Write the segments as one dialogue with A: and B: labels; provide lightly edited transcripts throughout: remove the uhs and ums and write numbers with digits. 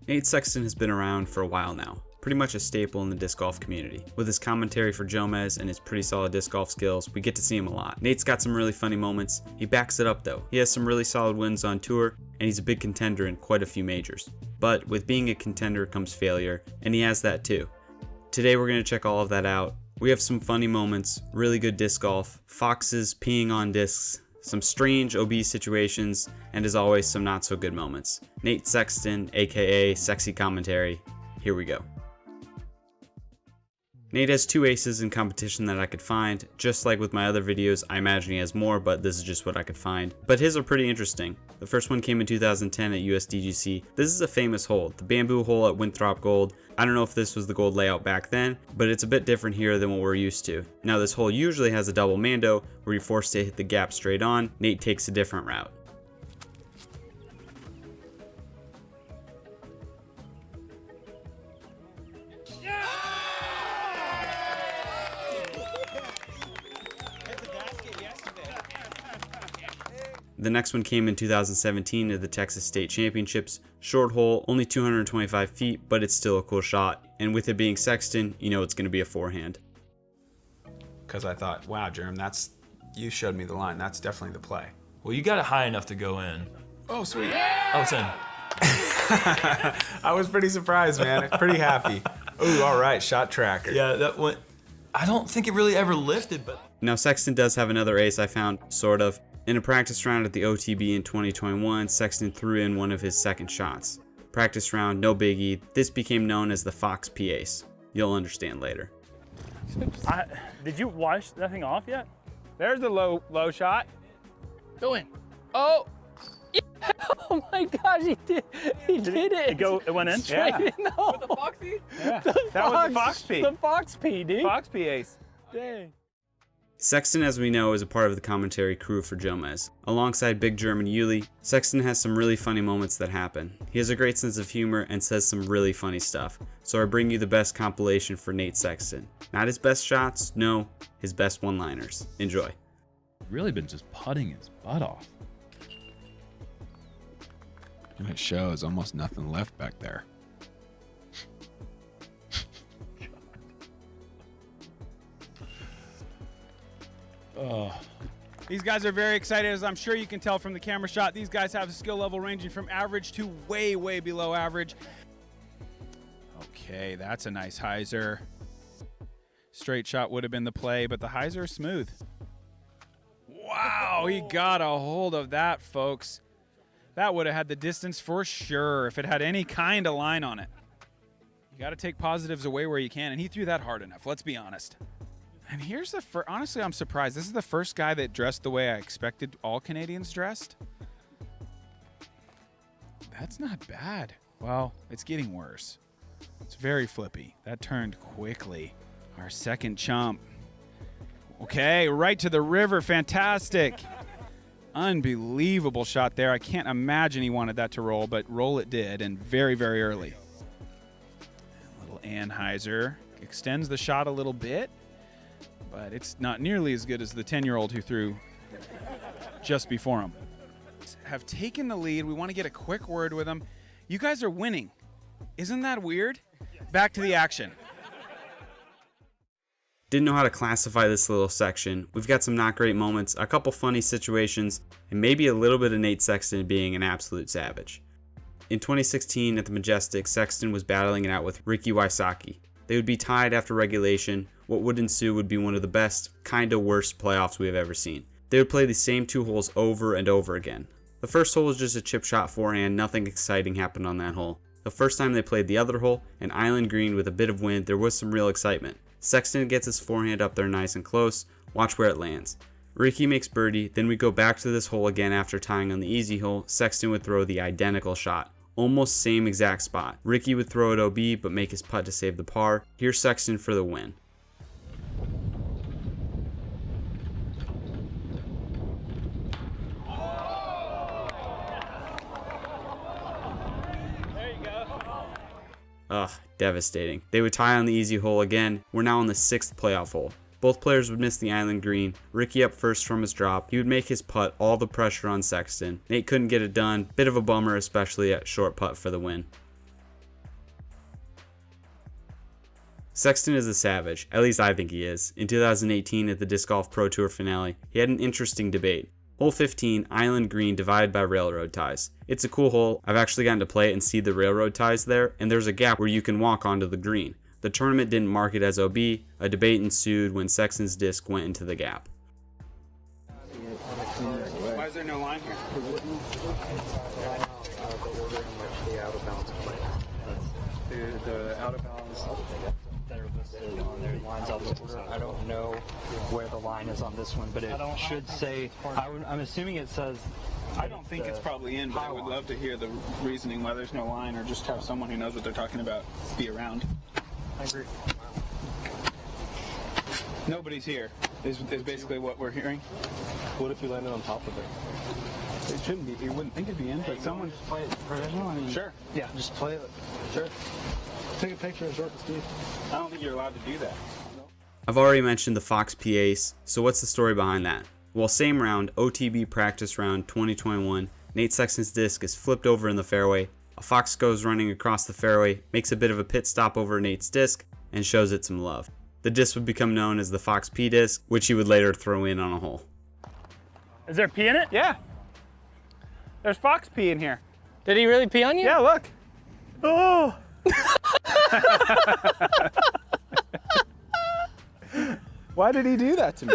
A: Nate Sexton has been around for a while now, pretty much a staple in the disc golf community. With his commentary for Jomez and his pretty solid disc golf skills, we get to see him a lot. Nate's got some really funny moments. He backs it up though. He has some really solid wins on tour, and he's a big contender in quite a few majors. But with being a contender comes failure, and he has that too. Today we're going to check all of that out. We have some funny moments, really good disc golf, foxes peeing on discs, some strange OB situations, and as always, some not so good moments. Nate Sexton, aka Sexy Commentary. Here we go. Nate has 2 aces in competition that I could find. Just like with my other videos, I imagine he has more, but this is just what I could find. But his are pretty interesting. The first one came in 2010 at USDGC. This is a famous hole, the bamboo hole at Winthrop Gold. I don't know if this was the gold layout back then, but it's a bit different here than what we're used to. Now this hole usually has a double mando, where you're forced to hit the gap straight on. Nate takes a different route. The next one came in 2017 at the Texas State Championships. Short hole, only 225 feet, but it's still a cool shot. And with it being Sexton, you know it's going to be a forehand.
B: Because I thought, wow, Jerem, you showed me the line. That's definitely the play.
C: Well, you got it high enough to go in.
B: Oh, sweet.
C: Oh, it's in.
B: I was pretty surprised, man. Pretty happy. Ooh, all right, shot tracker.
C: Yeah, that went. I don't think it really ever lifted, but.
A: Now Sexton does have another ace I found, sort of. In a practice round at the OTB in 2021, Sexton threw in one of his second shots. Practice round, no biggie. This became known as the Fox P ace. You'll understand later.
D: Did you wash that thing off yet?
E: There's the low shot.
D: Go in.
E: Oh!
D: Oh my gosh, he did it. It went in?
E: Yeah.
D: No.
E: With the Foxy? Yeah.
D: That
E: was the Fox P.
D: The Fox P, dude.
E: Fox P ace.
D: Dang.
A: Sexton, as we know, is a part of the commentary crew for Jomez. Alongside Big German Yuli, Sexton has some really funny moments that happen. He has a great sense of humor and says some really funny stuff. So I bring you the best compilation for Nate Sexton. Not his best shots, no, his best one-liners. Enjoy.
F: Really been just putting his butt off.
B: And it shows almost nothing left back there.
E: These guys are very excited, as I'm sure you can tell from the camera shot. These guys have a skill level ranging from average to way, way below average. Okay, that's a nice hyzer. Straight shot would have been the play, but the hyzer is smooth. Wow, he got a hold of that, folks. That would have had the distance for sure if it had any kind of line on it. You got to take positives away where you can, and he threw that hard enough, let's be honest. And here's the first, honestly, I'm surprised. This is the first guy that dressed the way I expected all Canadians dressed. That's not bad. Well, it's getting worse. It's very flippy. That turned quickly. Our second chump. Okay, right to the river. Fantastic. Unbelievable shot there. I can't imagine he wanted that to roll, but roll it did, and very, very early. Little Anheuser extends the shot a little bit, but it's not nearly as good as the 10-year-old who threw just before him. Have taken the lead. We want to get a quick word with them. You guys are winning. Isn't that weird? Back to the action.
A: Didn't know how to classify this little section. We've got some not great moments, a couple funny situations, and maybe a little bit of Nate Sexton being an absolute savage. In 2016 at the Majestic, Sexton was battling it out with Ricky Wysocki. They would be tied after regulation. What would ensue would be one of the best, kinda worst playoffs we have ever seen. They would play the same 2 holes over and over again. The first hole was just a chip shot forehand, nothing exciting happened on that hole. The first time they played the other hole, an island green with a bit of wind, there was some real excitement. Sexton gets his forehand up there nice and close, watch where it lands. Ricky makes birdie, then we go back to this hole again after tying on the easy hole. Sexton would throw the identical shot. Almost same exact spot. Ricky would throw it OB but make his putt to save the par. Here's Sexton for the win. Ugh, devastating. They would tie on the easy hole again. We're now on the 6th playoff hole. Both players would miss the island green. Ricky up first from his drop. He would make his putt, all the pressure on Sexton. Nate couldn't get it done. Bit of a bummer, especially at short putt for the win. Sexton is a savage, at least I think he is. In 2018 at the Disc Golf Pro Tour finale, he had an interesting debate. Hole 15, Island Green, divided by railroad ties. It's a cool hole. I've actually gotten to play it and see the railroad ties there, and there's a gap where you can walk onto the green. The tournament didn't mark it as OB. A debate ensued when Sexton's disc went into the gap.
B: Why is there no line here? The out of bounds
G: that are listed on their lines out of order. I don't know where the line is on this one, but it should say, I'm assuming it says.
H: I don't think it's probably in, but I would love to hear the reasoning why there's no line, or just have someone who knows what they're talking about be around.
G: I agree.
H: Nobody's here, is basically what we're hearing.
I: What if we landed on top of it?
H: It shouldn't be. You wouldn't think it'd be in, but someone.
G: Just play it provisional. I mean,
H: Sure.
G: Yeah, just play it.
H: Sure.
I: Take a picture and show it to Steve.
H: I don't think you're allowed to do that.
A: I've already mentioned the Fox P Ace, so what's the story behind that? Well, same round, OTB practice round 2021, Nate Sexton's disc is flipped over in the fairway. A fox goes running across the fairway, makes a bit of a pit stop over Nate's disc, and shows it some love. The disc would become known as the Fox P disc, which he would later throw in on a hole.
D: Is there pee in it?
H: Yeah. There's fox pee in here.
D: Did he really pee on you?
H: Yeah, look. Oh. Why did he do that to me?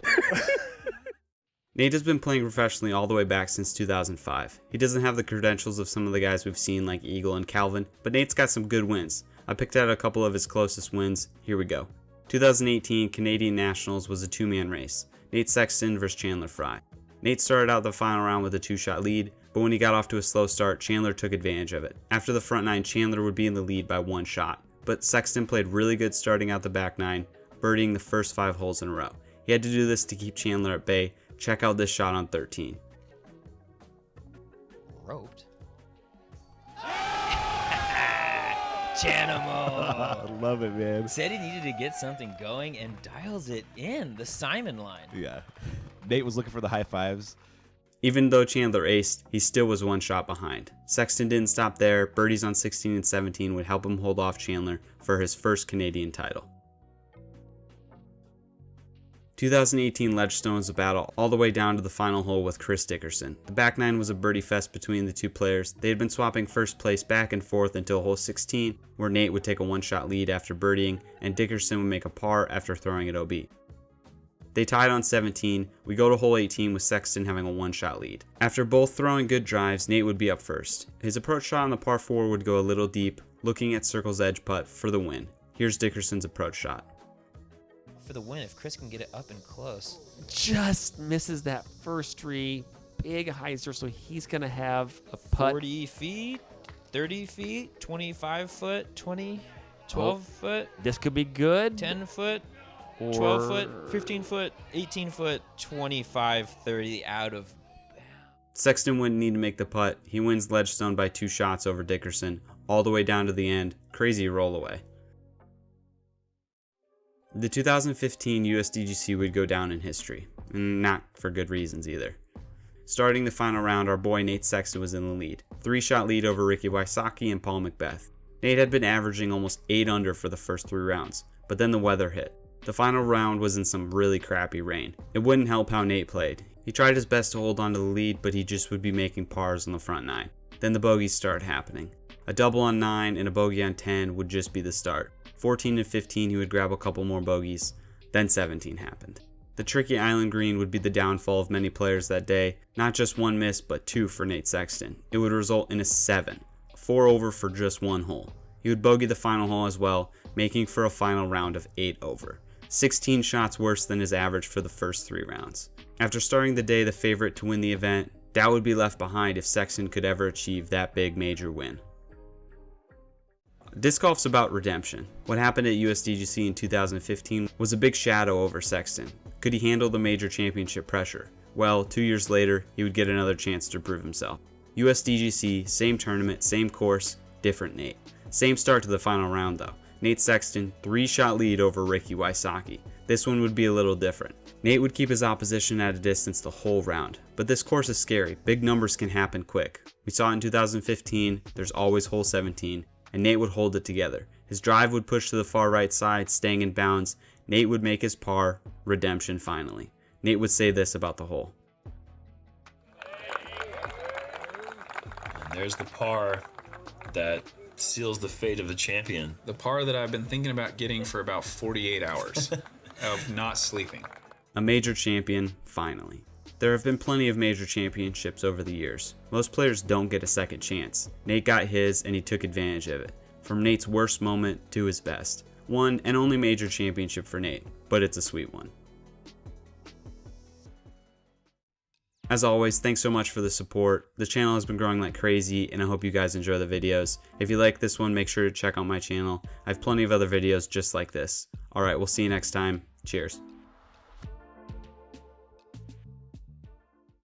A: Nate has been playing professionally all the way back since 2005. He doesn't have the credentials of some of the guys we've seen like Eagle and Calvin, but Nate's got some good wins. I picked out a couple of his closest wins. Here we go. 2018 Canadian Nationals was a two-man race. Nate Sexton versus Chandler Fry. Nate started out the final round with a two-shot lead, but when he got off to a slow start, Chandler took advantage of it. After the front nine, Chandler would be in the lead by one shot, but Sexton played really good starting out the back nine, birdieing the first 5 holes in a row. He had to do this to keep Chandler at bay. Check out this shot on 13.
J: Roped. Chanimal.
I: I love it, man.
J: Said he needed to get something going and dials it in. The Simon line.
I: Yeah. Nate was looking for the high fives.
A: Even though Chandler aced, he still was one shot behind. Sexton didn't stop there. Birdies on 16 and 17 would help him hold off Chandler for his first Canadian title. 2018 Ledgestone was a battle all the way down to the final hole with Chris Dickerson. The back nine was a birdie fest between the two players. They had been swapping first place back and forth until hole 16, where Nate would take a one-shot lead after birdieing, and Dickerson would make a par after throwing it OB. They tied on 17. We go to hole 18 with Sexton having a one-shot lead. After both throwing good drives, Nate would be up first. His approach shot on the par 4 would go a little deep, looking at circle's edge putt for the win. Here's Dickerson's approach shot.
J: For the win, if Chris can get it up and close.
K: Just misses that first tree. Big hyzer, so he's going to have a putt.
J: 40 feet, 30 feet, 25 foot, 20, 12 foot.
K: This could be good.
J: 10 foot, 12 foot, 15 foot, 18 foot, 25, 30 out of.
A: Sexton wouldn't need to make the putt. He wins Ledgestone by 2 shots over Dickerson, all the way down to the end. Crazy roll away. The 2015 USDGC would go down in history, and not for good reasons either. Starting the final round, our boy Nate Sexton was in the lead. 3-shot lead over Ricky Wysocki and Paul McBeth. Nate had been averaging almost 8 under for the first 3 rounds, but then the weather hit. The final round was in some really crappy rain. It wouldn't help how Nate played. He tried his best to hold on to the lead, but he just would be making pars on the front 9. Then the bogeys started happening. A double on 9 and a bogey on 10 would just be the start. 14 and 15 he would grab a couple more bogeys. Then 17 happened. The tricky island green would be the downfall of many players that day. Not just 1 miss, but 2 for Nate Sexton. It would result in a 7. 4 over for just 1 hole. He would bogey the final hole as well, making for a final round of 8 over. 16 shots worse than his average for the first 3 rounds. After starting the day the favorite to win the event, doubt would be left behind if Sexton could ever achieve that big major win. Disc golf's about redemption. What happened at USDGC in 2015 was a big shadow over Sexton. Could he handle the major championship pressure? Well, 2 years later, he would get another chance to prove himself. USDGC, same tournament, same course, different Nate. Same start to the final round though. Nate Sexton, 3-shot lead over Ricky Wysocki. This one would be a little different. Nate would keep his opposition at a distance the whole round, but this course is scary. Big numbers can happen quick. We saw it in 2015, there's always hole 17, and Nate would hold it together. His drive would push to the far right side, staying in bounds. Nate would make his par. Redemption finally. Nate would say this about the hole.
L: And there's the par that seals the fate of the champion.
B: The par that I've been thinking about getting for about 48 hours of not sleeping.
A: A major champion, finally. There have been plenty of major championships over the years. Most players don't get a second chance. Nate got his and he took advantage of it. From Nate's worst moment to his best. One and only major championship for Nate, but it's a sweet one. As always, thanks so much for the support. The channel has been growing like crazy and I hope you guys enjoy the videos. If you like this one, make sure to check out my channel. I have plenty of other videos just like this. Alright, we'll see you next time. Cheers.